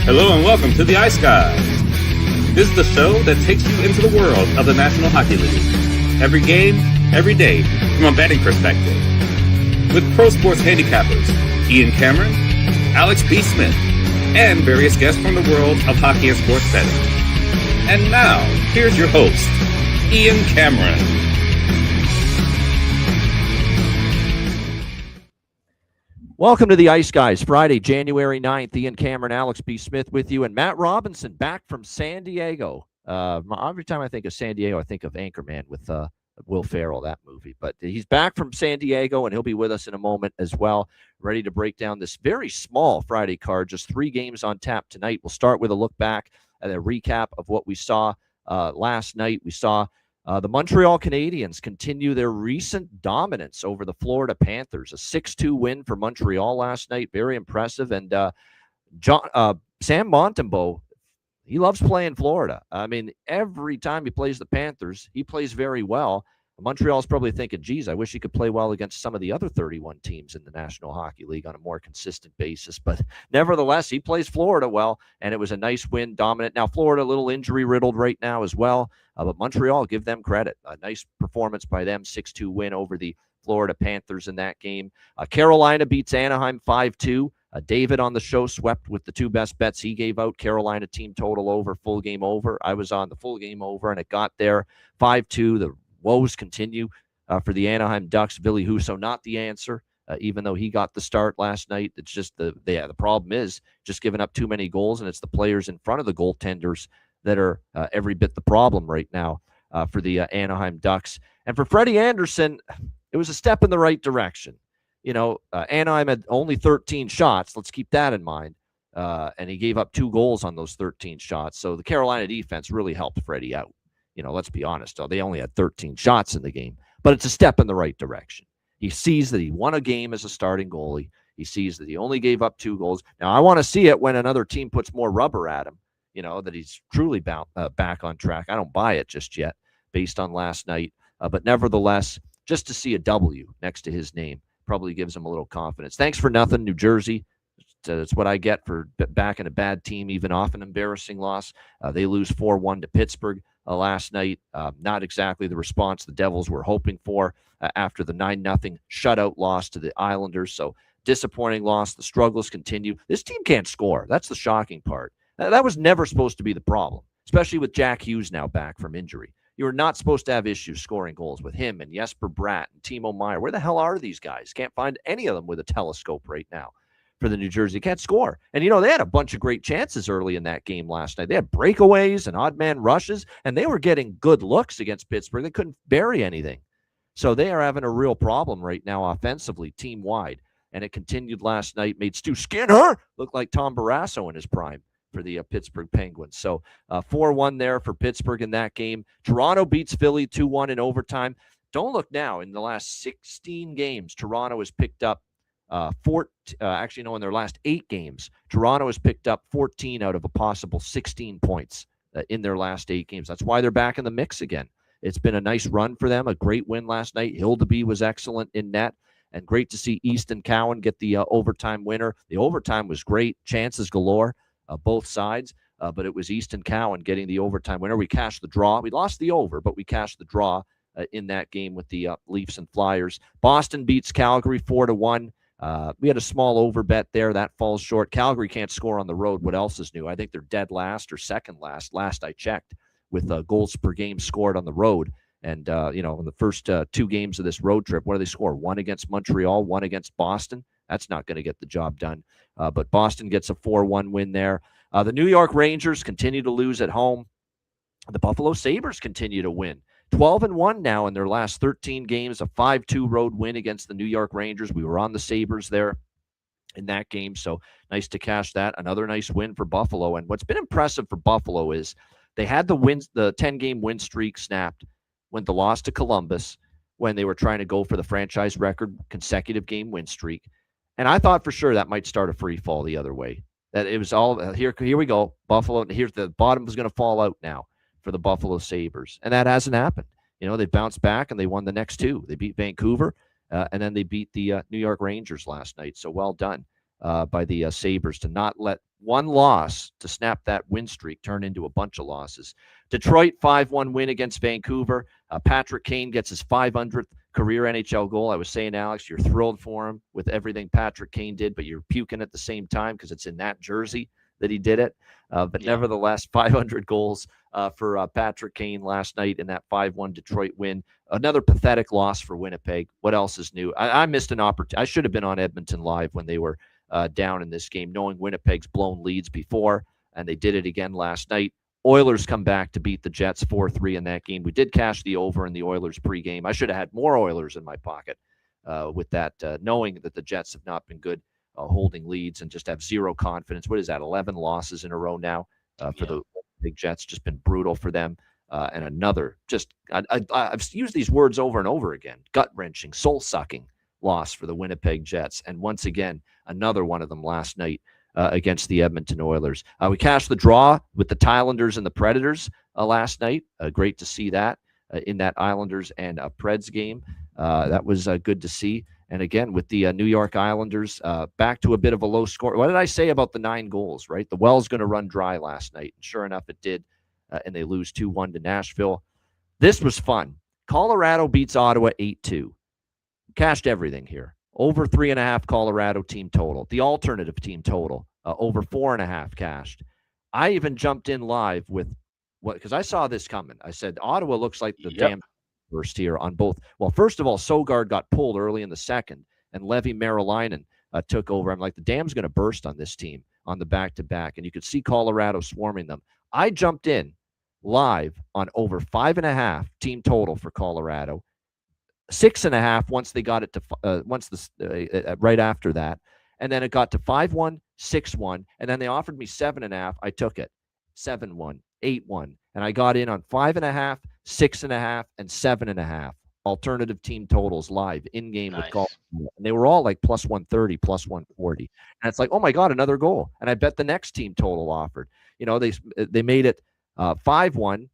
Hello and welcome to the Ice Guys. This is the show that takes you into the world of the National Hockey League. Every game, every day, from a betting perspective. With pro sports handicappers, Ian Cameron, Alex B. Smith, and various guests from the world of hockey and sports betting. And now, here's your host, Ian Cameron. Welcome to the Ice Guys, Friday, January 9th. Ian Cameron, Alex B. Smith with you, and Matt Robinson back from San Diego. Every time I think of San Diego, I think of Anchorman with Will Ferrell, that movie. But he's back from San Diego, and he'll be with us in a moment as well, ready to break down this very small Friday card. Just 3 games on tap tonight. We'll start with a look back at a recap of what we saw last night. We saw the Montreal Canadiens continue their recent dominance over the Florida Panthers. A 6-2 win for Montreal last night. Very impressive. And Sam Montembeault, he loves playing Florida. I mean, every time he plays the Panthers, he plays very well. Montreal's probably thinking, geez, I wish he could play well against some of the other 31 teams in the National Hockey League on a more consistent basis. But nevertheless, he plays Florida well, and it was a nice win, dominant. Now, Florida a little injury-riddled right now as well, but Montreal, give them credit. A nice performance by them, 6-2 win over the Florida Panthers in that game. Carolina beats Anaheim 5-2. David on the show swept with the 2 best bets he gave out. Carolina team total over, full game over. I was on the full game over, and it got there 5-2. The woes continue for the Anaheim Ducks. Ville Husso not the answer, even though he got the start last night. It's just the problem is just giving up too many goals, and it's the players in front of the goaltenders that are every bit the problem right now for the Anaheim Ducks. And for Freddie Anderson, it was a step in the right direction. You know, Anaheim had only 13 shots. Let's keep that in mind. And he gave up 2 goals on those 13 shots. So the Carolina defense really helped Freddie out. You know, let's be honest. They only had 13 shots in the game, but it's a step in the right direction. He sees that he won a game as a starting goalie. He sees that he only gave up 2 goals. Now, I want to see it when another team puts more rubber at him, you know, that he's truly back on track. I don't buy it just yet based on last night. But nevertheless, just to see a W next to his name probably gives him a little confidence. Thanks for nothing, New Jersey. That's what I get for backing a bad team, even off an embarrassing loss. They lose 4-1 to Pittsburgh last night. Not exactly the response the Devils were hoping for after the 9-0 shutout loss to the Islanders. So disappointing loss. The struggles continue. This team can't score. That's the shocking part. That was never supposed to be the problem, especially with Jack Hughes now back from injury. You were not supposed to have issues scoring goals with him and Jesper Bratt and Timo Meier. Where the hell are these guys? Can't find any of them with a telescope right now for the New Jersey. Can't score. And, you know, they had a bunch of great chances early in that game last night. They had breakaways and odd man rushes, and they were getting good looks against Pittsburgh. They couldn't bury anything. So they are having a real problem right now offensively, team-wide. And it continued last night, made Stu Skinner look like Tom Barrasso in his prime for the Pittsburgh Penguins. So 4-1 there for Pittsburgh in that game. Toronto beats Philly 2-1 in overtime. Don't look now. In the last 16 games, Toronto has picked up in their last 8 games, Toronto has picked up 14 out of a possible 16 points in their last 8 games. That's why they're back in the mix again. It's been a nice run for them, a great win last night. Hildeby was excellent in net, and great to see Easton Cowan get the overtime winner. The overtime was great, chances galore, both sides, but it was Easton Cowan getting the overtime winner. We cashed the draw. We lost the over, but we cashed the draw in that game with the Leafs and Flyers. Boston beats Calgary 4-1. We had a small over bet there. That falls short. Calgary can't score on the road. What else is new? I think they're dead last or second last I checked, with goals per game scored on the road. And, in the first 2 games of this road trip, what do they score? 1 against Montreal, 1 against Boston. That's not going to get the job done. But Boston gets a 4-1 win there. The New York Rangers continue to lose at home. The Buffalo Sabres continue to win. 12-1 now in their last 13 games, a 5-2 road win against the New York Rangers. We were on the Sabres there in that game, so nice to cash that. Another nice win for Buffalo. And what's been impressive for Buffalo is they had the 10-game win streak snapped when the loss to Columbus, when they were trying to go for the franchise record consecutive game win streak. And I thought for sure that might start a free fall the other way. That it was all here we go. Buffalo, here's the bottom is going to fall out now for the Buffalo Sabres. And that hasn't happened. You know, they bounced back and they won the next 2. They beat Vancouver and then they beat the New York Rangers last night. So well done by the Sabres to not let one loss to snap that win streak turn into a bunch of losses. Detroit 5-1 win against Vancouver. Patrick Kane gets his 500th career NHL goal. I was saying, Alex, you're thrilled for him with everything Patrick Kane did, but you're puking at the same time because it's in that jersey that he did it. Nevertheless, 500 goals for Patrick Kane last night in that 5-1 Detroit win. Another pathetic loss for Winnipeg. What else is new? I missed an opportunity. I should have been on Edmonton Live when they were down in this game, knowing Winnipeg's blown leads before, and they did it again last night. Oilers come back to beat the Jets 4-3 in that game. We did cash the over in the Oilers pregame. I should have had more Oilers in my pocket with that, knowing that the Jets have not been good holding leads and just have zero confidence. What is that, 11 losses in a row now for the big Jets? Just been brutal for them. And another, I've used these words over and over again, gut-wrenching, soul-sucking loss for the Winnipeg Jets. And once again, another one of them last night against the Edmonton Oilers. We cashed the draw with the Islanders and the Predators last night. Great to see that in that Islanders and Preds game. That was good to see. And again, with the New York Islanders back to a bit of a low score. What did I say about the 9 goals, right? The well's going to run dry last night. And sure enough, it did. And they lose 2-1 to Nashville. This was fun. Colorado beats Ottawa 8-2. Cashed everything here. Over 3.5 Colorado team total. The alternative team total, over 4.5 cashed. I even jumped in live with because I saw this coming. I said, Ottawa looks like the damn first here on both. Well, first of all, Sogard got pulled early in the second, and Levi Marilainen took over. I'm like, the dam's going to burst on this team on the back-to-back, and you could see Colorado swarming them. I jumped in live on over 5.5 team total for Colorado. 6.5 once they got it to right after that, and then it got to 5-1, 6-1, and then they offered me 7.5. I took it, 7-1, 8-1, and I got in on 5.5, 6.5, and 7.5 alternative team totals live in game with Colorado, and they were all like plus 130, plus 140, and it's like, oh my god, another goal, and I bet the next team total offered. They made it 5-1.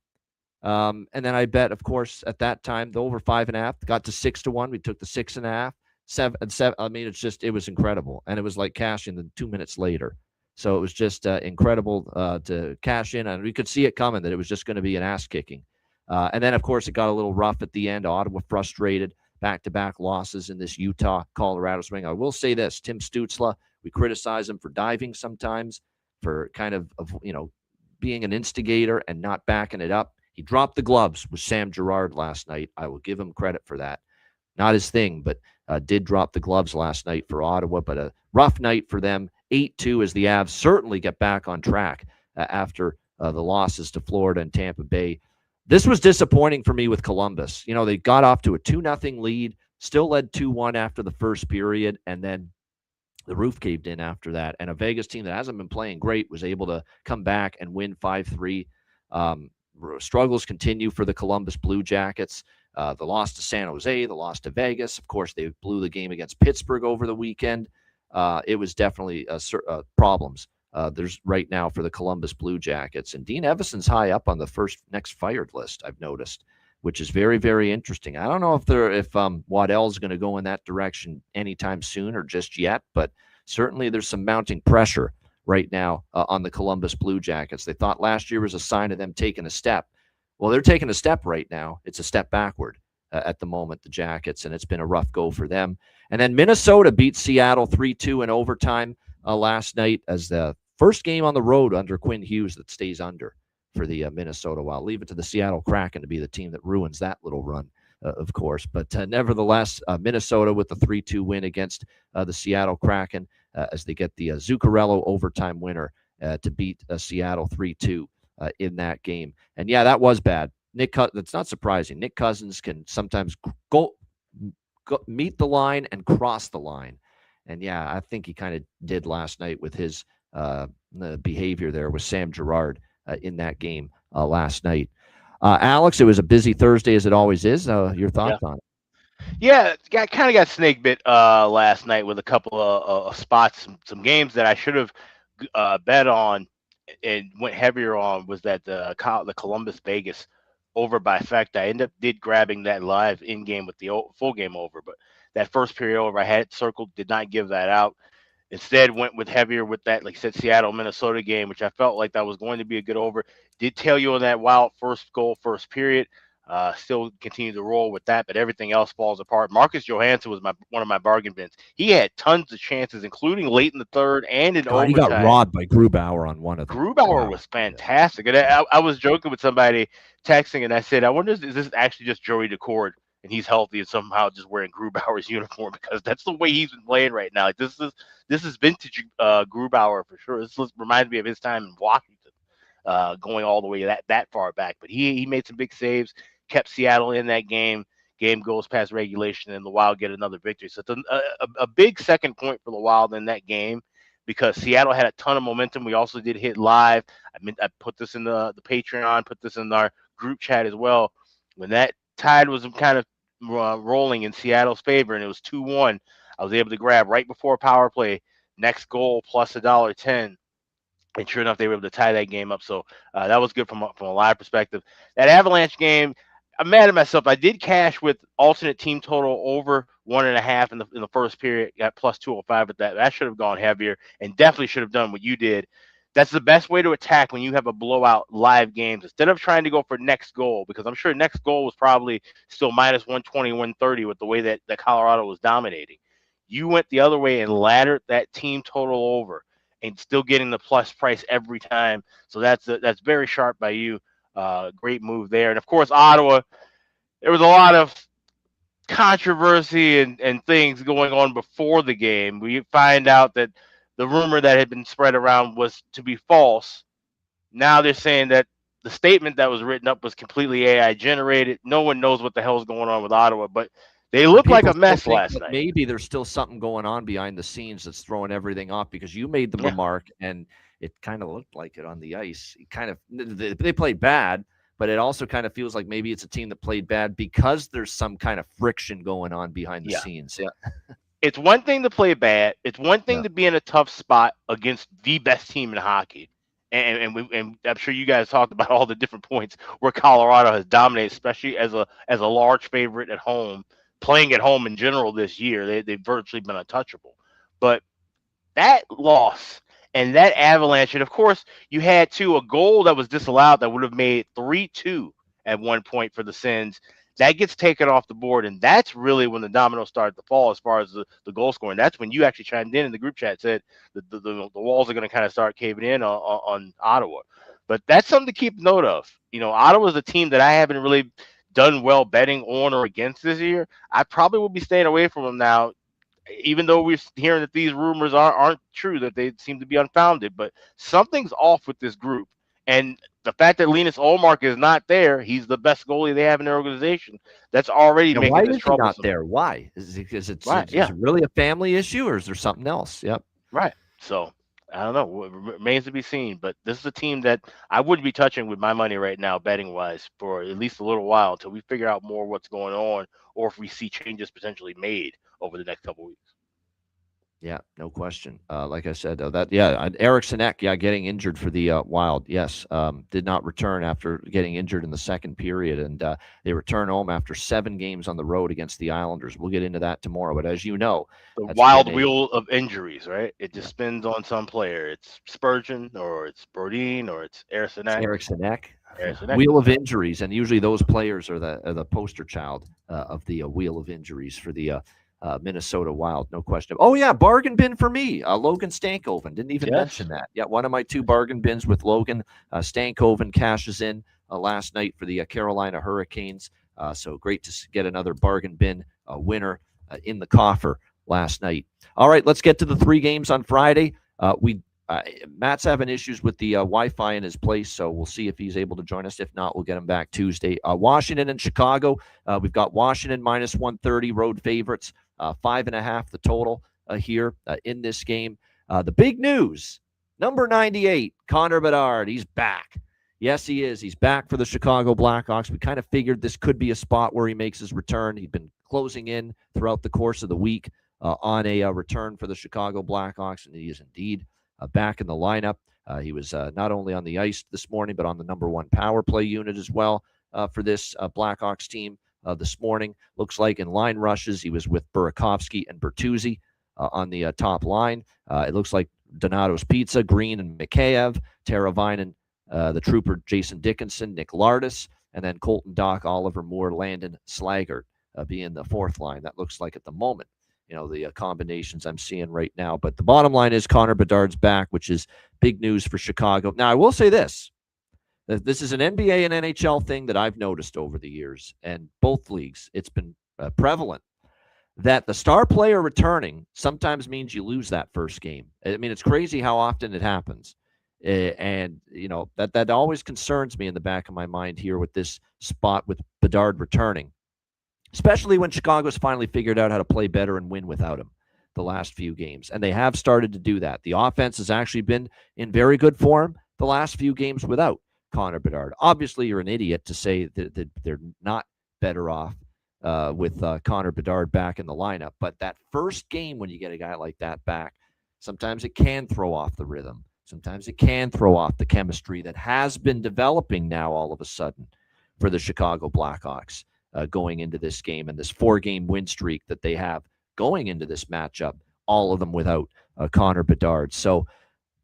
And then I bet, of course, at that time, the over 5.5 got to 6-1. We took the 6.5, 7. I mean, it was incredible. And it was like cashing in 2 minutes later. So it was just incredible to cash in. And we could see it coming that it was just going to be an ass kicking. And then, of course, it got a little rough at the end. Ottawa frustrated, back-to-back losses in this Utah-Colorado swing. I will say this, Tim Stützle, we criticize him for diving sometimes, for kind of being an instigator and not backing it up. He dropped the gloves with Sam Girard last night. I will give him credit for that. Not his thing, but did drop the gloves last night for Ottawa. But a rough night for them. 8-2 as the Avs certainly get back on track after the losses to Florida and Tampa Bay. This was disappointing for me with Columbus. They got off to a 2-0 lead, still led 2-1 after the first period, and then the roof caved in after that. And a Vegas team that hasn't been playing great was able to come back and win 5-3. Struggles continue for the Columbus Blue Jackets. The loss to San Jose, the loss to Vegas. Of course, they blew the game against Pittsburgh over the weekend. It was definitely problems. There's right now for the Columbus Blue Jackets. And Dean Evason's high up on the next fired list, I've noticed, which is very, very interesting. I don't know if Waddell's going to go in that direction anytime soon or just yet, but certainly there's some mounting pressure right now on the Columbus Blue Jackets. They thought last year was a sign of them taking a step. Well, they're taking a step right now. It's a step backward at the moment, the Jackets, and it's been a rough go for them. And then Minnesota beat Seattle 3-2 in overtime last night as the first game on the road under Quinn Hughes that stays under for the Minnesota Wild. Leave it to the Seattle Kraken to be the team that ruins that little run, of course. But nevertheless, Minnesota with the 3-2 win against the Seattle Kraken as they get the Zuccarello overtime winner to beat Seattle 3-2 in that game. And yeah, that was bad. That's not surprising. Nick Cousins can sometimes go meet the line and cross the line. And yeah, I think he kind of did last night with his behavior there with Sam Girard in that game last night. Alex, it was a busy Thursday as it always is. Your thoughts on it? Yeah, I kind of got snake bit last night with a couple of spots, some games that I should have bet on and went heavier on. Was that the Columbus Vegas over by fact? I did grabbing that live in game with the full game over, but that first period over I had it circled, did not give that out. Instead, went with heavier with that, like I said, Seattle Minnesota game, which I felt like that was going to be a good over. Did tell you on that Wild first goal, first period. Still continue to roll with that, but everything else falls apart. Marcus Johansson was one of my bargain bins. He had tons of chances, including late in the third and in God, he got overtime. robbed by Grubauer on one of them. Grubauer was fantastic. And I was joking with somebody texting, and I said, I wonder, is this actually just Joey Decord, and he's healthy and somehow just wearing Grubauer's uniform, because that's the way he's been playing right now. Like, this is vintage Grubauer for sure. This reminds me of his time in Washington, going all the way that far back. But he made some big saves, kept Seattle in that game. Game goes past regulation, and the Wild get another victory. So it's a big second point for the Wild in that game, because Seattle had a ton of momentum. We also did hit live. I put this in the Patreon, put this in our group chat as well. When that tide was kind of rolling in Seattle's favor, and it was 2-1, I was able to grab right before power play, next goal plus $1.10. And sure enough, they were able to tie that game up. So that was good from a live perspective. That Avalanche game, I'm mad at myself. I did cash with alternate team total over 1.5 in the first period. Got plus 205 with that. That should have gone heavier, and definitely should have done what you did. That's the best way to attack when you have a blowout live games, instead of trying to go for next goal, because I'm sure next goal was probably still minus 120, 130 with the way that Colorado was dominating. You went the other way and laddered that team total over, and still getting the plus price every time. So that's very sharp by you. Great move there. And of course, Ottawa, there was a lot of controversy and things going on before the game. We find out that the rumor that had been spread around was to be false. Now they're saying that the statement that was written up was completely AI generated. No one knows what the hell is going on with Ottawa, but they look like a mess last night. Maybe there's still something going on behind the scenes that's throwing everything off, because you made the remark, and it kind of looked like it on the ice. They played bad, but it also kind of feels like maybe it's a team that played bad because there's some kind of friction going on behind the scenes. Yeah. It's one thing to play bad. It's one thing to be in a tough spot against the best team in hockey. And I'm sure you guys talked about all the different points where Colorado has dominated, especially as a large favorite at home, playing at home in general this year. They've virtually been untouchable. But that loss and that Avalanche, and of course you had a goal that was disallowed that would have made 3-2 at one point for the Sens. That gets taken off the board, and that's really when the dominoes started to fall as far as the goal scoring. That's when you actually chimed in the group chat, said the walls are going to kind of start caving in on Ottawa. But that's something to keep note of. Ottawa's a team that I haven't really done well betting on or against this year. I probably will be staying away from them now, even though we're hearing that these rumors aren't true, that they seem to be unfounded. But something's off with this group. And the fact that Linus Ullmark is not there, he's the best goalie they have in their organization. That's already making this troublesome. Why is he not there? Why? Is it really a family issue, or is there something else? Yep. Right. So I don't know. It remains to be seen. But this is a team that I wouldn't be touching with my money right now, betting wise, for at least a little while until we figure out more what's going on, or if we see changes potentially made over the next couple of weeks. Yeah, no question. Like I said, Eric Sinek, getting injured for the Wild. Yes, did not return after getting injured in the second period, and they return home after 7 games on the road against the Islanders. We'll get into that tomorrow. But as you know, the wild wheel of injuries, right? It just spins on some player. It's Spurgeon, or it's Brodin, or it's Eric Sinek. Eric Sinek. Wheel of injuries, and usually those players are the poster child of the wheel of injuries for the Minnesota Wild, no question. Oh yeah, bargain bin for me, Logan Stankoven. Didn't even mention that. Yeah, one of my 2 bargain bins with Logan. Stankoven cashes in last night for the Carolina Hurricanes. So great to get another bargain bin winner in the coffer last night. All right, let's get to the 3 games on Friday. Matt's having issues with the Wi-Fi in his place, so we'll see if he's able to join us. If not, we'll get him back Tuesday. Washington and Chicago. We've got Washington minus 130, road favorites. 5.5 the total here in this game. The big news, number 98, Connor Bedard. He's back. Yes, he is. He's back for the Chicago Blackhawks. We kind of figured this could be a spot where he makes his return. He'd been closing in throughout the course of the week on a return for the Chicago Blackhawks, and he is indeed back in the lineup. He was not only on the ice this morning, but on the number 1 power play unit as well for this Blackhawks team this morning. Looks like in line rushes, he was with Burakovsky and Bertuzzi. on the top line. It looks like Donato's Pizza, Green and Mikheyev, Teravainen, the Trooper Jason Dickinson, Nick Lardis, and then Colton Dock, Oliver Moore, Landon Slaggert being the fourth line. That looks like at the moment, the combinations I'm seeing right now. But the bottom line is Connor Bedard's back, which is big news for Chicago. Now, I will say this. This is an NBA and NHL thing that I've noticed over the years, and both leagues, it's been prevalent that the star player returning sometimes means you lose that first game. I mean, it's crazy how often it happens. And, that always concerns me in the back of my mind here with this spot with Bedard returning, especially when Chicago's finally figured out how to play better and win without him the last few games. And they have started to do that. The offense has actually been in very good form the last few games without Connor Bedard. Obviously, you're an idiot to say that they're not better off with Connor Bedard back in the lineup. But that first game when you get a guy like that back, sometimes it can throw off the rhythm. Sometimes it can throw off the chemistry that has been developing now all of a sudden for the Chicago Blackhawks going into this game and this 4-game win streak that they have going into this matchup, all of them without Connor Bedard. So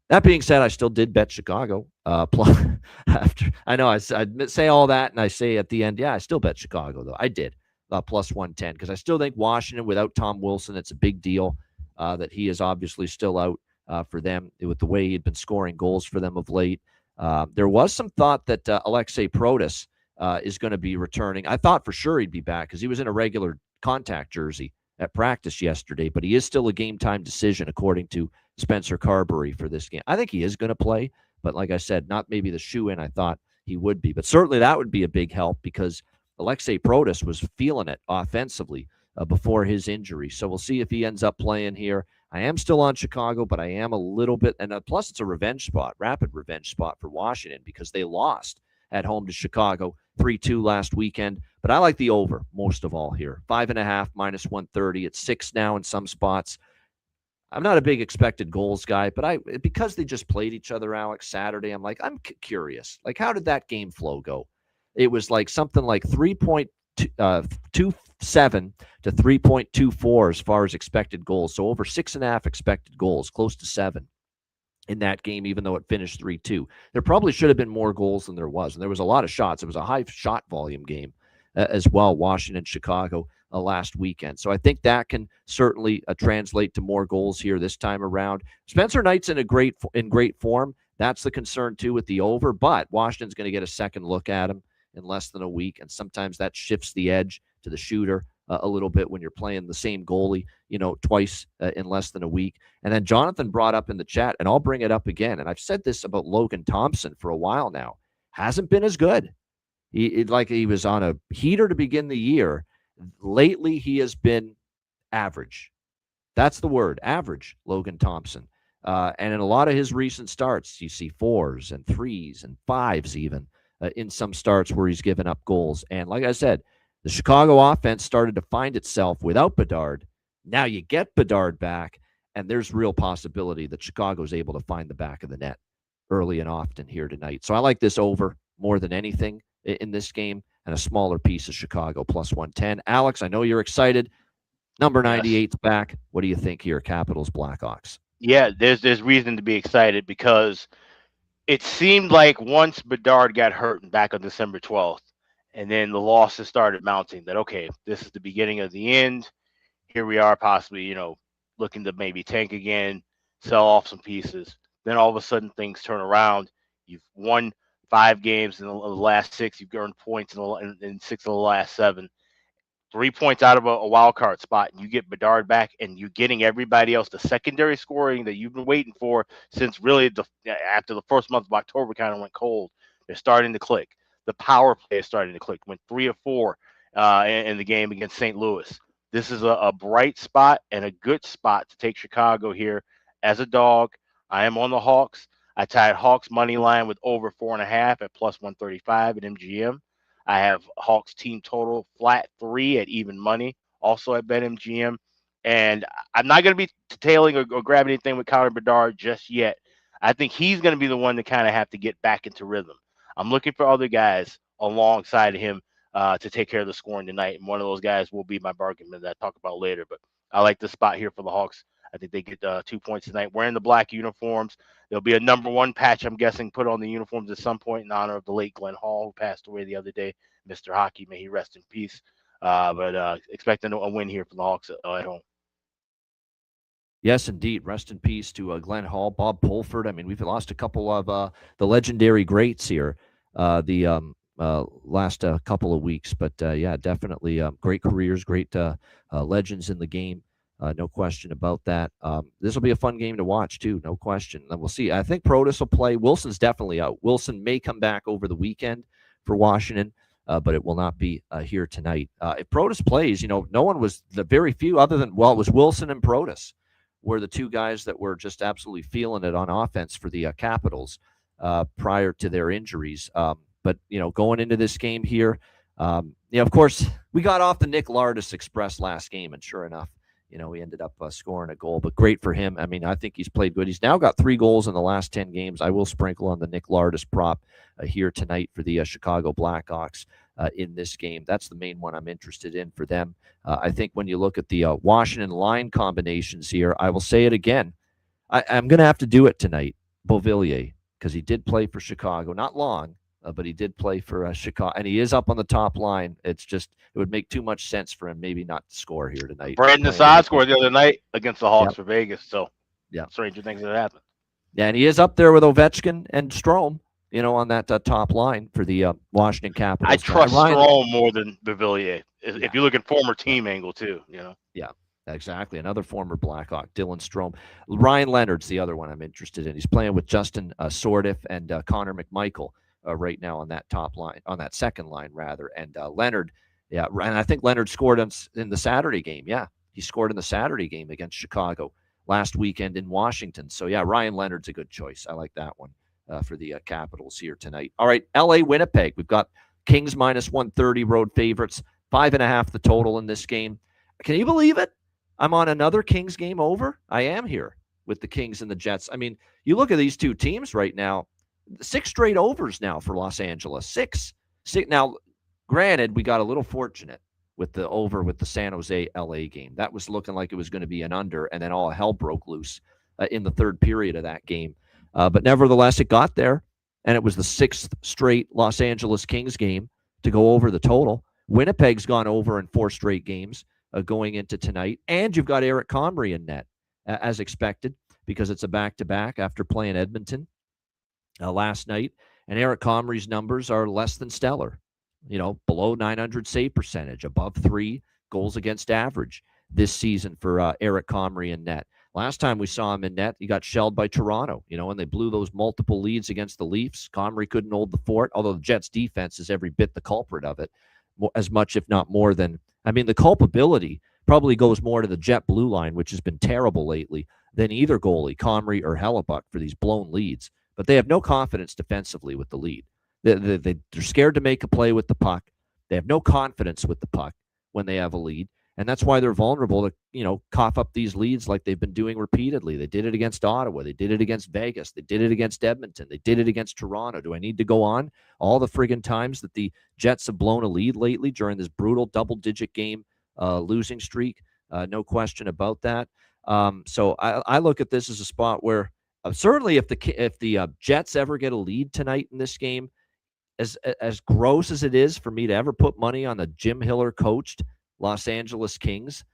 that being said, I still did bet Chicago. After I know I say all that, and I say at the end, yeah, I still bet Chicago, though. I did plus 110 because I still think Washington without Tom Wilson, it's a big deal that he is obviously still out for them with the way he'd been scoring goals for them of late. There was some thought that Alexei Protas is going to be returning. I thought for sure he'd be back because he was in a regular contact jersey at practice yesterday, but he is still a game-time decision according to Spencer Carberry for this game. I think he is going to play, but like I said, not maybe the shoe-in I thought he would be. But certainly that would be a big help because Alexei Protas was feeling it offensively before his injury. So we'll see if he ends up playing here. I am still on Chicago, but I am a little bit, and plus it's a revenge spot, rapid revenge spot for Washington because they lost at home to Chicago 3-2 last weekend. But I like the over most of all here. 5.5 minus 130. It's 6 now in some spots. I'm not a big expected goals guy, but because they just played each other, Alex, Saturday, I'm curious. Like, how did that game flow go? It was like something like 3.27 to 3.24 as far as expected goals. So over 6.5 expected goals, close to 7 in that game, even though it finished 3-2. There probably should have been more goals than there was. And there was a lot of shots. It was a high shot volume game as well, Washington, Chicago last weekend. So I think that can certainly translate to more goals here this time around. Spencer Knight's in great form. That's the concern too with the over, but Washington's going to get a second look at him in less than a week, and sometimes that shifts the edge to the shooter a little bit when you're playing the same goalie, twice in less than a week. And then Jonathan brought up in the chat, and I'll bring it up again, and I've said this about Logan Thompson for a while now, hasn't been as good. He was on a heater to begin the year. Lately, he has been average. That's the word, average, Logan Thompson. And in a lot of his recent starts, you see 4s and 3s and 5s even in some starts where he's given up goals. And like I said, the Chicago offense started to find itself without Bedard. Now you get Bedard back, and there's real possibility that Chicago's able to find the back of the net early and often here tonight. So I like this over more than anything in this game, and a smaller piece of Chicago plus 110. Alex, I know you're excited. Number 98's back. What do you think here, Capitals, Blackhawks? Yeah, there's reason to be excited because it seemed like once Bedard got hurt back on December 12th, and then the losses started mounting, that, okay, this is the beginning of the end. Here we are possibly, looking to maybe tank again, sell off some pieces. Then all of a sudden things turn around. You've won 5 games in the last 6. You've earned points in 6 of the last 7. 3 points out of a wild card spot, and you get Bedard back, and you're getting everybody else the secondary scoring that you've been waiting for since really after the first month of October kind of went cold. They're starting to click. The power play is starting to click. Went 3 of 4 in the game against St. Louis. This is a bright spot and a good spot to take Chicago here as a dog. I am on the Hawks. I tied Hawks money line with over 4.5 at plus 135 at MGM. I have Hawks team total flat 3 at even money, also at BetMGM. And I'm not going to be tailing or grabbing anything with Connor Bedard just yet. I think he's going to be the one to kind of have to get back into rhythm. I'm looking for other guys alongside of him to take care of the scoring tonight. And one of those guys will be my bargain that I talk about later. But I like the spot here for the Hawks. I think they get 2 points tonight. Wearing the black uniforms. There'll be a number 1 patch, I'm guessing, put on the uniforms at some point in honor of the late Glenn Hall, who passed away the other day. Mr. Hockey, may he rest in peace. But expecting a win here for the Hawks at home. Yes, indeed. Rest in peace to Glenn Hall, Bob Pulford. I mean, we've lost a couple of the legendary greats here the last couple of weeks. But, yeah, definitely great careers, great legends in the game. No question about that. This will be a fun game to watch, too. No question. And we'll see. I think Protas will play. Wilson's definitely out. Wilson may come back over the weekend for Washington, but it will not be here tonight. If Protas plays, no one was the very few other than, well, it was Wilson and Protas were the two guys that were just absolutely feeling it on offense for the Capitals prior to their injuries. But, going into this game here, of course, we got off the Nick Lardis Express last game, and sure enough, he ended up scoring a goal. But great for him. I mean, I think he's played good. He's now got 3 goals in the last 10 games. I will sprinkle on the Nick Lardis prop here tonight for the Chicago Blackhawks in this game. That's the main one I'm interested in for them. I think when you look at the Washington line combinations here, I will say it again. I'm going to have to do it tonight, Beauvillier, because he did play for Chicago. Not long, but he did play for Chicago, and he is up on the top line. It's just, it would make too much sense for him maybe not to score here tonight. Brandon Saad scored the other night against the Hawks for Vegas, so yeah, stranger things that happen. Yeah, and he is up there with Ovechkin and Strome, on that top line for the Washington Capitals. I trust Strome more than Beauvillier, if you look at former team angle too, Yeah, exactly. Another former Blackhawk, Dylan Strome. Ryan Leonard's the other one I'm interested in. He's playing with Justin Sordiff and Connor McMichael right now on that top line, on that second line rather. And Leonard, and I think Leonard scored in the Saturday game. Yeah, he scored in the Saturday game against Chicago last weekend in Washington. So yeah, Ryan Leonard's a good choice. I like that one for the Capitals here tonight. All right, LA Winnipeg. We've got Kings minus 130 road favorites, 5.5 the total in this game. Can you believe it? I'm on another Kings game over. I am here with the Kings and the Jets. I mean, you look at these two teams right now, 6 straight overs now for Los Angeles. Six. Now, granted, we got a little fortunate with the over with the San Jose LA game. That was looking like it was going to be an under, and then all hell broke loose in the third period of that game. But nevertheless, it got there, and it was the 6th straight Los Angeles Kings game to go over the total. Winnipeg's gone over in 4 straight games going into tonight, and you've got Eric Comrie in net, as expected, because it's a back-to-back after playing Edmonton last night, and Eric Comrie's numbers are less than stellar. Below 900 save percentage, above 3 goals against average this season for Eric Comrie in net. Last time we saw him in net, he got shelled by Toronto, and they blew those multiple leads against the Leafs. Comrie couldn't hold the fort, although the Jets' defense is every bit the culprit of it, as much, if not more than, the culpability probably goes more to the Jet blue line, which has been terrible lately, than either goalie, Comrie or Hellebuck, for these blown leads. But they have no confidence defensively with the lead. They're scared to make a play with the puck. They have no confidence with the puck when they have a lead. And that's why they're vulnerable to, cough up these leads like they've been doing repeatedly. They did it against Ottawa. They did it against Vegas. They did it against Edmonton. They did it against Toronto. Do I need to go on all the friggin' times that the Jets have blown a lead lately during this brutal double-digit game losing streak? No question about that. So I look at this as a spot where certainly if the Jets ever get a lead tonight in this game, as gross as it is for me to ever put money on the Jim Hiller coached Los Angeles Kings,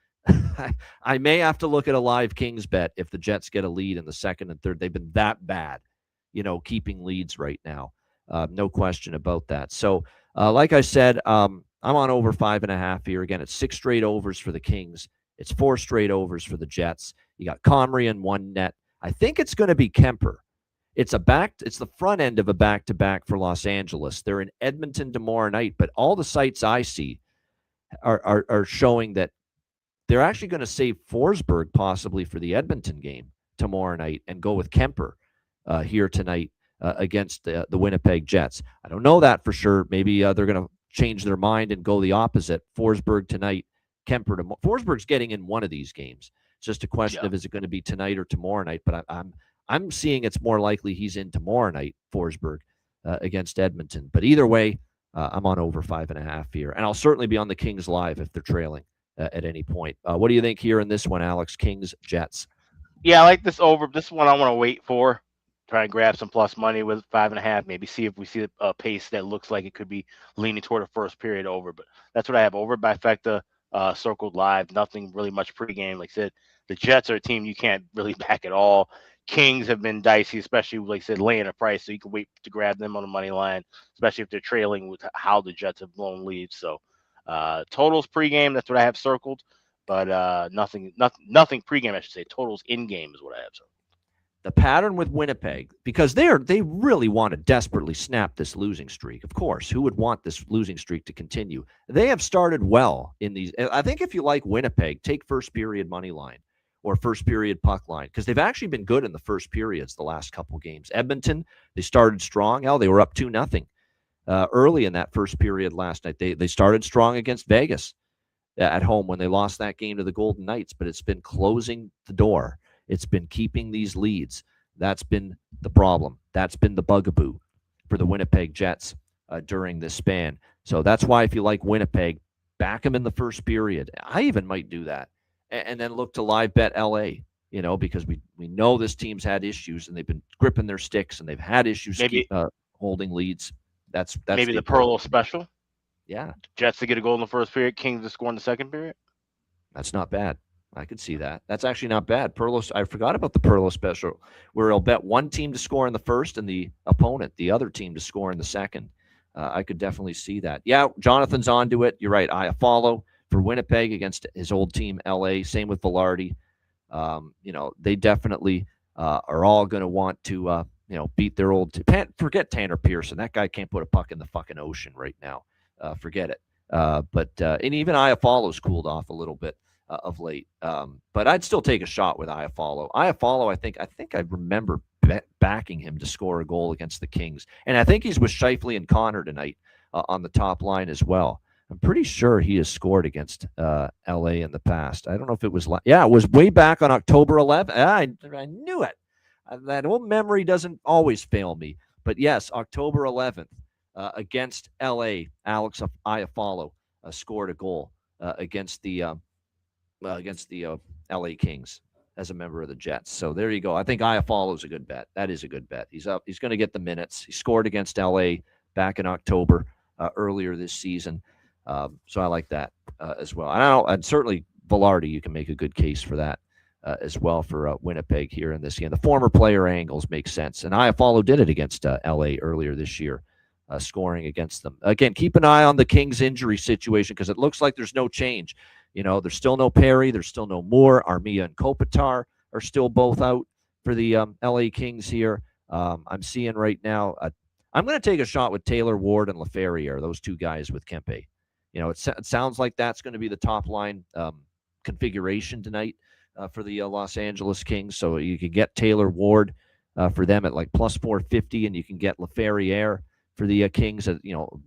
I may have to look at a live Kings bet if the Jets get a lead in the second and third. They've been that bad, keeping leads right now. No question about that. So, like I said, I'm on over 5.5 here. Again, it's 6 straight overs for the Kings. It's 4 straight overs for the Jets. You got Comrie in one net. I think it's going to be Kemper. It's the front end of a back-to-back for Los Angeles. They're in Edmonton tomorrow night, but all the sites I see are showing that they're actually going to save Forsberg possibly for the Edmonton game tomorrow night and go with Kemper here tonight against the Winnipeg Jets. I don't know that for sure. Maybe they're going to change their mind and go the opposite. Forsberg tonight, Kemper tomorrow. Forsberg's getting in one of these games. It's just a question of, is it going to be tonight or tomorrow night? But I'm seeing it's more likely he's in tomorrow night, Forsberg, against Edmonton. But either way, I'm on over 5.5 here. And I'll certainly be on the Kings live if they're trailing at any point. What do you think here in this one, Alex? Kings, Jets? Yeah, I like this over. This one I want to wait for. Try and grab some plus money with 5.5. Maybe see if we see a pace that looks like it could be leaning toward a first period over. But that's what I have over Bifecta, circled live. Nothing really much pregame. Like I said, the Jets are a team you can't really back at all. Kings have been dicey, especially like I said, laying a price, so you can wait to grab them on the money line, especially if they're trailing with how the Jets have blown leads. So totals pregame, that's what I have circled. But nothing pregame, I should say. Totals in game is what I have circled. The pattern with Winnipeg, because they really want to desperately snap this losing streak. Of course, who would want this losing streak to continue? They have started well in these. I think if you like Winnipeg, take first period money line or first period puck line, because they've actually been good in the first periods the last couple games. Edmonton, they started strong. Hell, they were up 2-0 early in that first period last night. They started strong against Vegas at home when they lost that game to the Golden Knights, but it's been closing the door. It's been keeping these leads. That's been the problem. That's been the bugaboo for the Winnipeg Jets during this span. So that's why if you like Winnipeg, back them in the first period. I even might do that. And then look to live bet LA, because we know this team's had issues and they've been gripping their sticks and they've had issues holding leads. That's maybe the Perlo special. Yeah. Jets to get a goal in the first period, Kings to score in the second period. That's not bad. I could see that. That's actually not bad. I forgot about the Perlo special, where he'll bet one team to score in the first and the opponent, the other team, to score in the second. I could definitely see that. Yeah, Jonathan's onto it. You're right. I follow for Winnipeg against his old team, LA. Same with Velarde. They definitely are all going to want to, beat their old team. Forget Tanner Pearson. That guy can't put a puck in the fucking ocean right now. Forget it. And even Iafallo's cooled off a little bit of late. But I'd still take a shot with Iafallo. Iafallo, I think I remember backing him to score a goal against the Kings. And I think he's with Scheifele and Connor tonight on the top line as well. I'm pretty sure he has scored against LA in the past. I don't know if it was it was way back on October 11th. I knew it. That old memory doesn't always fail me. But yes, October 11th against LA, Alex Iafallo scored a goal against the LA Kings as a member of the Jets. So there you go. I think Iafallo's a good bet. That is a good bet. He's up. He's going to get the minutes. He scored against LA back in October earlier this season. So I like that as well. And certainly Velarde, you can make a good case for that as well for Winnipeg here in this game. The former player angles make sense. And Iafallo did it against LA earlier this year, scoring against them. Again, keep an eye on the Kings injury situation because it looks like there's no change. There's still no Perry. There's still no Moore. Armia and Kopitar are still both out for the LA Kings here. I'm seeing right now, I'm going to take a shot with Taylor Ward and LaFerriere, those two guys with Kempe. It sounds like that's going to be the top line configuration tonight for the Los Angeles Kings. So you can get Taylor Ward for them at like plus 450, and you can get LaFerriere for the Kings at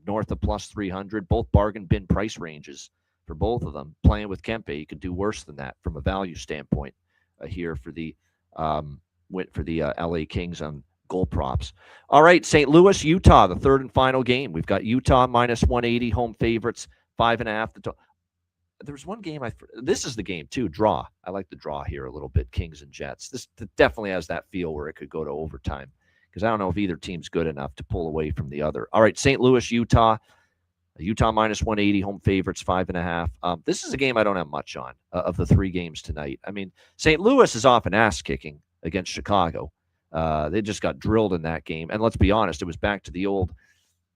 north of plus 300. Both bargain bin price ranges for both of them. Playing with Kempe, you could do worse than that from a value standpoint here for the LA Kings on goal props. All right, St. Louis, Utah, the third and final game. We've got Utah minus 180, home favorites, 5.5. There's one game this is the game too. Draw. I like the draw here a little bit. Kings and Jets. This definitely has that feel where it could go to overtime because I don't know if either team's good enough to pull away from the other. All right, St. Louis, Utah. Utah minus 180, home favorites, 5.5. This is a game I don't have much on of the three games tonight. I mean, St. Louis is off an ass kicking against Chicago. They just got drilled in that game. And let's be honest, it was back to the old,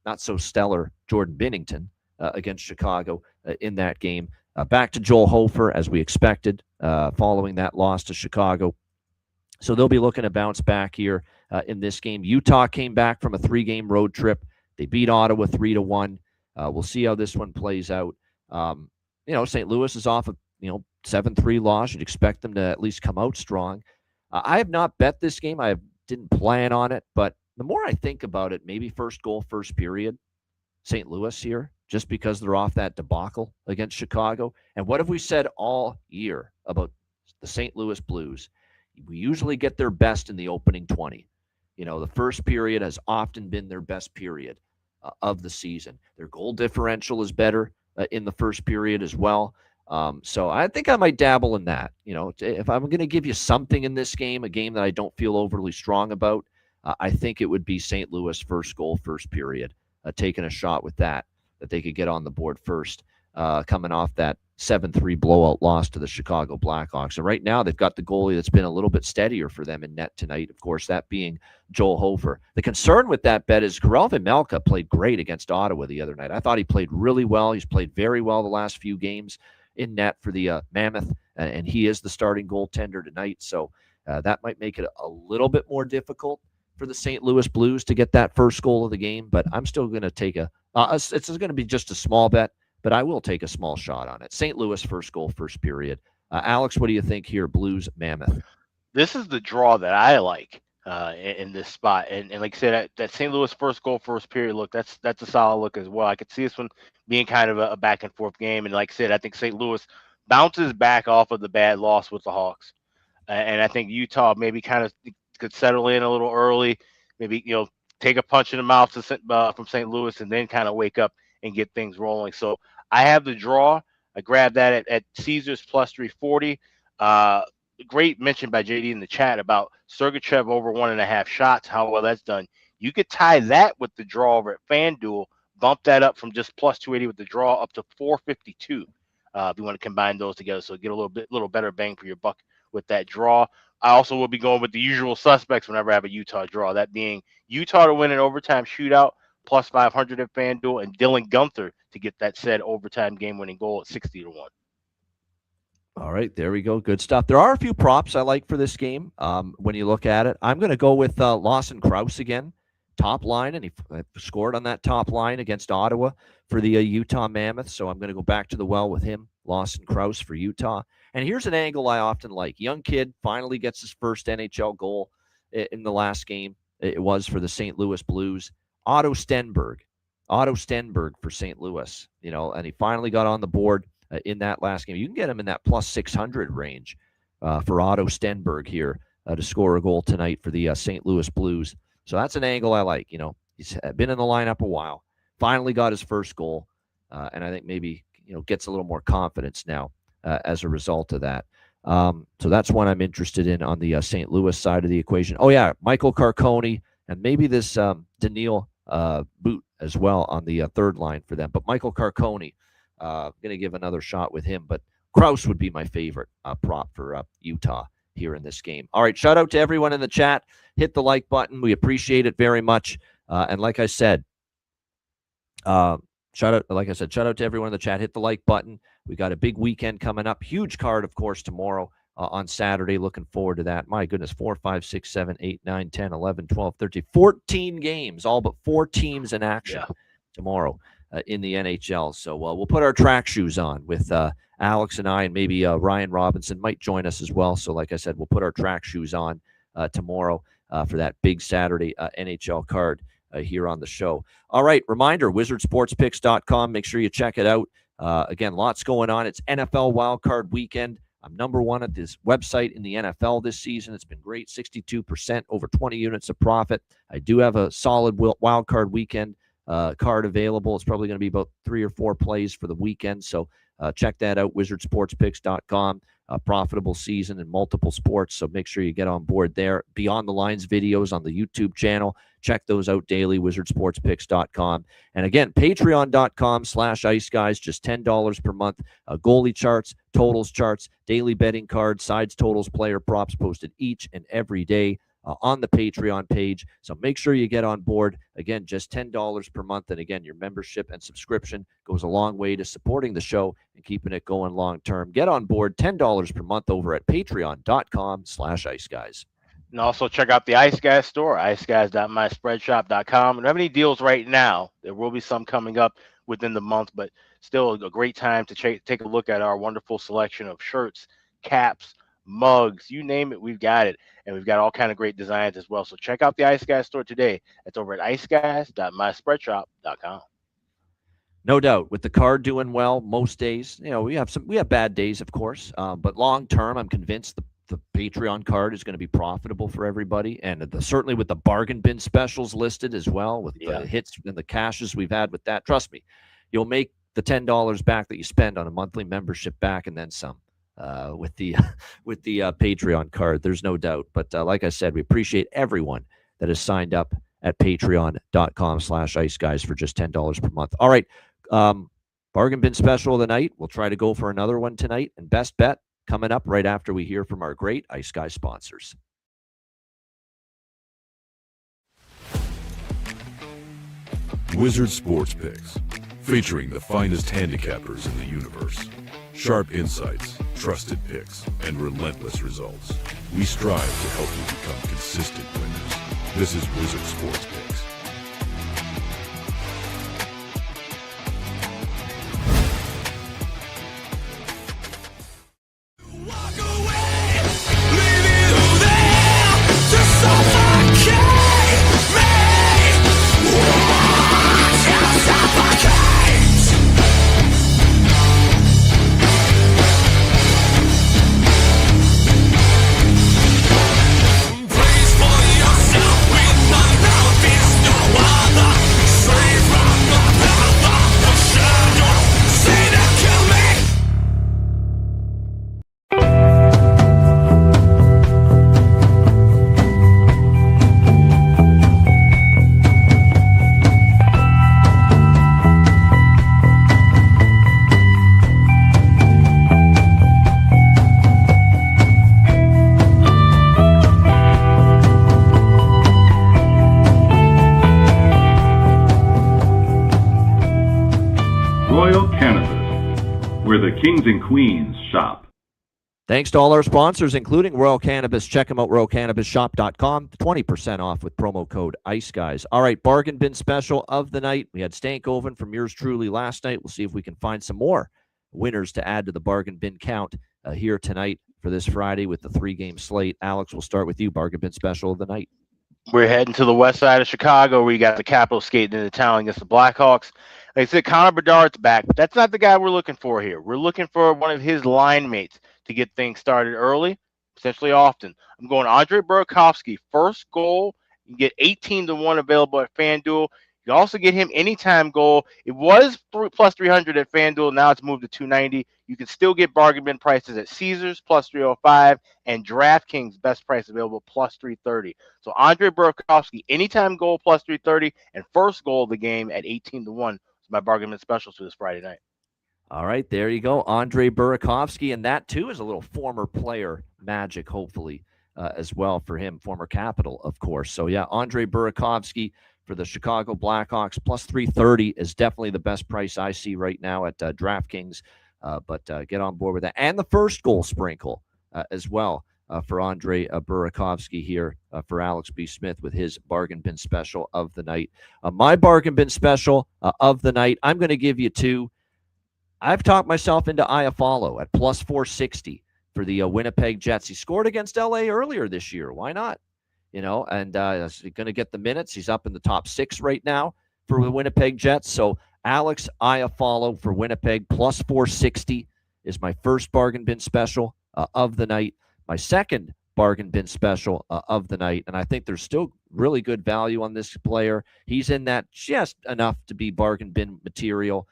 not so stellar Jordan Binnington against Chicago in that game. Back to Joel Hofer, as we expected, following that loss to Chicago. So they'll be looking to bounce back here in this game. Utah came back from a 3-game road trip. They beat Ottawa 3-1. We'll see how this one plays out. St. Louis is off a 7-3 loss. You'd expect them to at least come out strong. I have not bet this game. I didn't plan on it, but the more I think about it, maybe first goal, first period, St. Louis here, just because they're off that debacle against Chicago. And what have we said all year about the St. Louis Blues? We usually get their best in the opening 20. The first period has often been their best period of the season. Their goal differential is better in the first period as well. So I think I might dabble in that. If I'm going to give you something in this game, a game that I don't feel overly strong about, I think it would be St. Louis first goal, first period, taking a shot with that they could get on the board first, coming off that 7-3 blowout loss to the Chicago Blackhawks. And right now they've got the goalie that's been a little bit steadier for them in net tonight, of course, that being Joel Hofer. The concern with that bet is Karel Vejmelka played great against Ottawa the other night. I thought he played really well. He's played very well the last few games in net for the Mammoth, and he is the starting goaltender tonight. So that might make it a little bit more difficult for the St. Louis Blues to get that first goal of the game. But I'm still going to take it's going to be just a small bet, but I will take a small shot on it. St. Louis first goal, first period. Alex, what do you think here? Blues, Mammoth. This is the draw that I like in this spot, and like I said, that St. Louis first goal, first period look, that's a solid look as well. I could see this one being kind of a back and forth game, and like I said, I think St. Louis bounces back off of the bad loss with the Hawks, and I think Utah maybe kind of could settle in a little early, maybe take a punch in the mouth from St. Louis, and then kind of wake up and get things rolling. So I have the draw. I grabbed that at Caesars plus 340. Great mention by JD in the chat about Sergachev over 1.5 shots, how well that's done. You could tie that with the draw over at FanDuel, bump that up from just plus 280 with the draw up to 452 if you want to combine those together. So get a little better bang for your buck with that draw. I also will be going with the usual suspects whenever I have a Utah draw, that being Utah to win an overtime shootout, plus 500 at FanDuel, and Dylan Guenther to get that said overtime game-winning goal at 60-1. All right, there we go. Good stuff. There are a few props I like for this game when you look at it. I'm going to go with Lawson Krause again, top line, and he scored on that top line against Ottawa for the Utah Mammoth, so I'm going to go back to the well with him, Lawson Krause for Utah. And here's an angle I often like. Young kid finally gets his first NHL goal in the last game. It was for the St. Louis Blues. Otto Stenberg for St. Louis, and he finally got on the board in that last game. You can get him in that plus 600 range for Otto Stenberg here to score a goal tonight for the St. Louis Blues. So that's an angle I like. He's been in the lineup a while, finally got his first goal, and I think maybe gets a little more confidence now as a result of that. So that's one I'm interested in on the St. Louis side of the equation. Oh yeah, Michael Carcone and maybe this Daniil Boot as well on the third line for them. But Michael Carcone, going to give another shot with him. But Krause would be my favorite prop for Utah here in this game. All right, shout out to everyone in the chat. Hit the like button. We appreciate it very much. And like I said, shout out to everyone in the chat. Hit the like button. We got a big weekend coming up. Huge card, of course, tomorrow on Saturday. Looking forward to that. My goodness, 4, 5, 6, 7, 8, 9, 10, 11, 12, 13, 14 games, all but 4 teams in action tomorrow in the NHL. So we'll put our track shoes on with Alex and I, and maybe Ryan Robinson might join us as well. So like I said, we'll put our track shoes on tomorrow for that big Saturday NHL card here on the show. All right, reminder, wizardsportspicks.com. Make sure you check it out. Again, lots going on. It's NFL Wildcard Weekend. I'm number one at this website in the NFL this season. It's been great, 62%, over 20 units of profit. I do have a solid Wildcard Weekend card available. It's probably going to be about 3 or 4 plays for the weekend. So check that out, wizardsportspicks.com. Profitable season in multiple sports. So make sure you get on board there. Beyond the Lines videos on the YouTube channel. Check those out daily, wizardsportspicks.com. And again, patreon.com/iceguys, just $10 per month. Goalie charts, totals charts, daily betting cards, sides, totals, player props posted each and every day on the Patreon page. So make sure you get on board. Again, just $10 per month. And again, your membership and subscription goes a long way to supporting the show and keeping it going long term. Get on board, $10 per month over at patreon.com/iceguys. And also check out the Ice Guys store, iceguys.myspreadshop.com. And have any deals right now? There will be some coming up within the month, but still a great time to take a look at our wonderful selection of shirts, caps, mugs, you name it, we've got it. And we've got all kind of great designs as well. So check out the Ice Guys store today. It's over at iceguys.myspreadshop.com. No doubt, with the card doing well most days, we have bad days, of course, but long term, I'm convinced the Patreon card is going to be profitable for everybody, and certainly with the bargain bin specials listed as well, with the hits and the cashes we've had with that. Trust me, you'll make the $10 back that you spend on a monthly membership back, and then some with the Patreon card. There's no doubt. But like I said, we appreciate everyone that has signed up at patreon.com/iceguys for just $10 per month. All right. Bargain bin special of the night. We'll try to go for another one tonight. And best bet coming up right after we hear from our great Ice Guy sponsors. Wizard Sports Picks, featuring the finest handicappers in the universe. Sharp insights, trusted picks, and relentless results. We strive to help you become consistent winners. This is Wizard Sports Picks. Kings and queens shop. Thanks to all our sponsors, including Royal Cannabis. Check them out, royalcannabisshop.com. 20% off with promo code IceGuys. All right, bargain bin special of the night. We had Stankoven from yours truly last night. We'll see if we can find some more winners to add to the bargain bin count here tonight for this Friday with the 3-game slate. Alex, we'll start with you. Bargain bin special of the night. We're heading to the west side of Chicago where you got the Capitals skating into town against the Blackhawks. Like I said, Connor Bedard's back, but that's not the guy we're looking for here. We're looking for one of his line mates to get things started early, essentially often. I'm going Andre Burakovsky, first goal. You get 18-1 available at FanDuel. You also get him anytime goal. It was plus 300 at FanDuel. Now it's moved to 290. You can still get bargain bin prices at Caesars plus 305 and DraftKings best price available plus 330. So Andre Burakovsky, anytime goal plus 330 and first goal of the game at 18-1 is my bargain bin specials for this Friday night. All right, there you go. Andre Burakovsky, and that too is a little former player magic, hopefully, as well for him, former Capital, of course. So yeah, Andre Burakovsky for the Chicago Blackhawks plus 330 is definitely the best price I see right now at DraftKings. But get on board with that. And the first goal sprinkle as well for Andre Burakovsky here for Alex B. Smith with his bargain bin special of the night. My bargain bin special of the night, I'm going to give you two. I've talked myself into Iafallo at plus 460 for the Winnipeg Jets. He scored against LA earlier this year. Why not? You know, and he's going to get the minutes. He's up in the top 6 right now for the Winnipeg Jets. So Alex Iafallo for Winnipeg plus 460 is my first bargain bin special of the night. My second bargain bin special of the night, and I think there's still really good value on this player. He's in that just enough to be bargain bin material.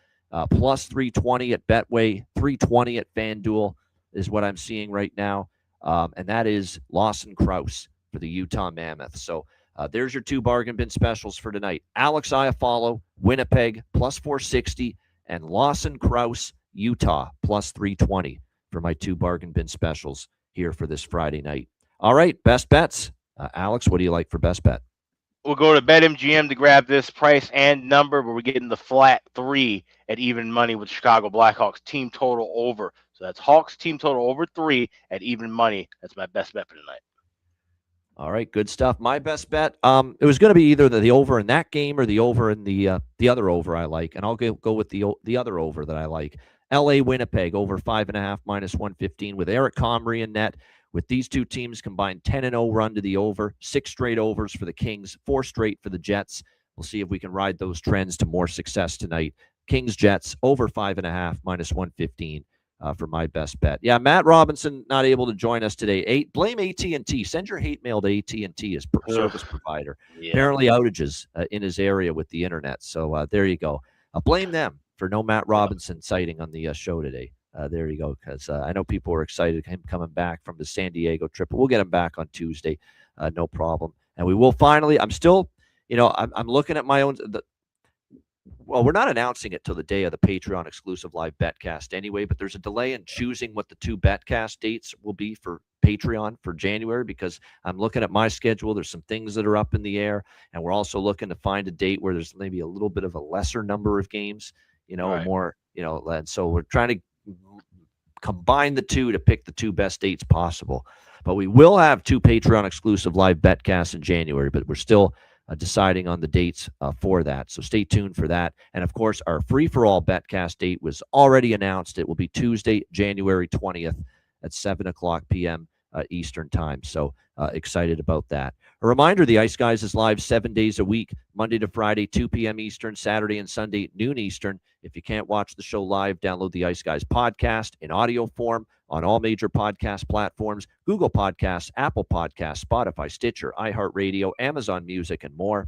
Plus 320 at Betway, 320 at FanDuel is what I'm seeing right now. And that is Lawson Krause for the Utah Mammoth. So there's your two bargain bin specials for tonight. Alex Iafallo, Winnipeg, plus 460, and Lawson Krause, Utah, plus 320 for my two bargain bin specials here for this Friday night. All right, best bets. Alex, what do you like for best bet? We'll go to BetMGM to grab this price and number, but we're getting the flat 3 at even money with Chicago Blackhawks team total over. So that's Hawks team total over 3 at even money. That's my best bet for tonight. All right, good stuff. My best bet, it was going to be either the over in that game or the over in the other over I like, and I'll go with the other over that I like. LA Winnipeg over 5.5 minus 115 with Eric Comrie in net. With these two teams combined 10-0 run to the over, 6 straight overs for the Kings, 4 straight for the Jets. We'll see if we can ride those trends to more success tonight. Kings Jets over 5.5 minus 115 for my best bet. Yeah, Matt Robinson not able to join us today. Blame AT&T. Send your hate mail to AT&T as service provider. Yeah. Apparently outages in his area with the internet. So there you go. Blame them for no Matt Robinson sighting on the show today. There you go, because I know people were excited him coming back from the San Diego trip. But we'll get him back on Tuesday, no problem. And we will finally. I'm still, I'm looking at my own. Well, we're not announcing it till the day of the Patreon exclusive live betcast anyway, but there's a delay in choosing what the 2 betcast dates will be for Patreon for January, because I'm looking at my schedule. There's some things that are up in the air, and we're also looking to find a date where there's maybe a little bit of a lesser number of games, Right. more, and so we're trying to combine the 2 to pick the 2 best dates possible. But we will have 2 Patreon exclusive live betcasts in January, but we're still deciding on the dates for that. So stay tuned for that. And of course, our free-for-all betcast date was already announced. It will be Tuesday, January 20th at 7 o'clock p.m. Eastern time. So excited about that. A reminder, the Ice Guys is live 7 days a week, Monday to Friday, 2 p.m. Eastern, Saturday and Sunday, noon Eastern. If you can't watch the show live, download the Ice Guys podcast in audio form on all major podcast platforms, Google Podcasts, Apple Podcasts, Spotify, Stitcher, iHeartRadio, Amazon Music, and more.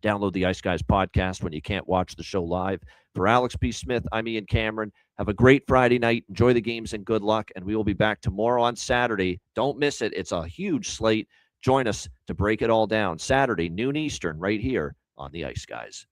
Download the Ice Guys podcast when you can't watch the show live. For Alex B. Smith, I'm Ian Cameron. Have a great Friday night. Enjoy the games and good luck. And we will be back tomorrow on Saturday. Don't miss it. It's a huge slate. Join us to break it all down. Saturday, noon Eastern, right here on the Ice Guys.